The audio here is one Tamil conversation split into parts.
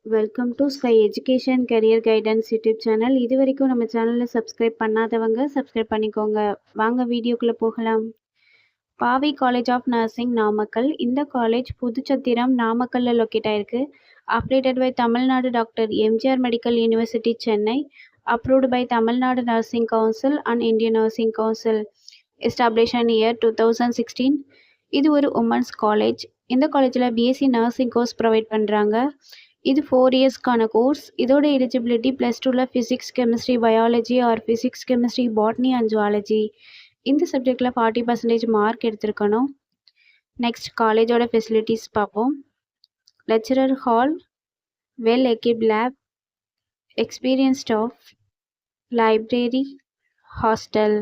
Welcome to sky education career guidance YouTube channel. இது வரைக்கும் நம்ம சேனலை சப்ஸ்கிரைப் பண்ணாதவங்க சப்ஸ்கிரைப் பண்ணிக்கோங்க. வாங்க வீடியோக்குள்ளே போகலாம். பாவை காலேஜ் ஆஃப் நர்சிங் நாமக்கல். இந்த காலேஜ் புதுச்சத்திரம் நாமக்கல்ல லொக்கேட் ஆயிருக்கு. Updated by Tamil Nadu doctor MGR medical university Chennai. Approved by Tamil Nadu nursing council and Indian nursing council. Establish in year 2016. இது ஒரு உமன்ஸ் காலேஜ். இந்த காலேஜில் பிஎஸ்சி நர்சிங் கோர்ஸ் ப்ரொவைட் பண்ணுறாங்க. இது 4 இயர்ஸ்க்கான கோர்ஸ். இதோட எலிஜிபிலிட்டி +2ல் physics chemistry biology or physics chemistry botany and zoology இந்த சப்ஜெக்டில் 40% மார்க் எடுத்திருக்கணும். நெக்ஸ்ட் காலேஜோட ஃபெசிலிட்டிஸ் பார்ப்போம். Lecturer hall, well equipped lab, experience staff, library, hostel,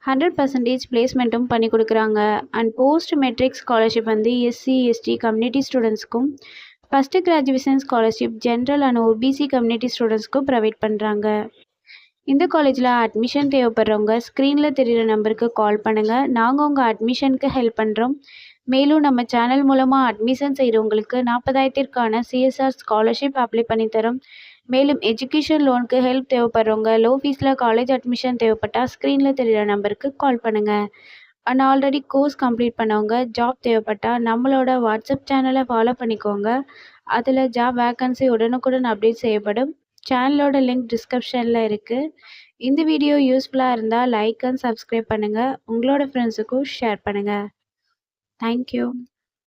100% பிளேஸ்மெண்ட்டும் பண்ணி கொடுக்குறாங்க. And post matric scholarship SC ST community ஸ்டூடெண்ட்ஸ்க்கும், first graduation scholarship general and OBC community ஸ்டூடெண்ட்ஸ்க்கும் ப்ரொவைட் பண்ணுறாங்க. இந்த காலேஜில் அட்மிஷன் தேவைப்படுறவங்க ஸ்க்ரீனில் தெரிகிற நம்பருக்கு கால் பண்ணுங்கள். நாங்கள் உங்கள் அட்மிஷனுக்கு ஹெல்ப் பண்ணுறோம். மேலும் நம்ம சேனல் மூலமாக அட்மிஷன் செய்கிறவங்களுக்கு 40,000க்கான சிஎஸ்ஆர் ஸ்காலர்ஷிப் அப்ளை பண்ணித்தரோம். மேலும் எஜுகேஷன் லோனுக்கு ஹெல்ப் தேவைப்படுறவங்க லோ ஃபீஸில் காலேஜ் அட்மிஷன் தேவைப்பட்டால் ஸ்க்ரீனில் தெரிகிற நம்பருக்கு கால் பண்ணுங்கள். அண்ட் ஆல்ரெடி கோர்ஸ் கம்ப்ளீட் பண்ணவங்க ஜாப் தேவைப்பட்டால் நம்மளோட வாட்ஸ்அப் சேனலை ஃபாலோ பண்ணிக்கோங்க. அதில் ஜாப் வேக்கன்சி உடனுக்குடன் அப்டேட் செய்யப்படும். சேனலோட லிங்க் டிஸ்கிரிப்ஷனில் இருக்குது. இந்த வீடியோ யூஸ்ஃபுல்லாக இருந்தால் லைக் அண்ட் சப்ஸ்கிரைப் பண்ணுங்கள். உங்களோட ஃப்ரெண்ட்ஸுக்கும் ஷேர் பண்ணுங்கள். தேங்க்யூ.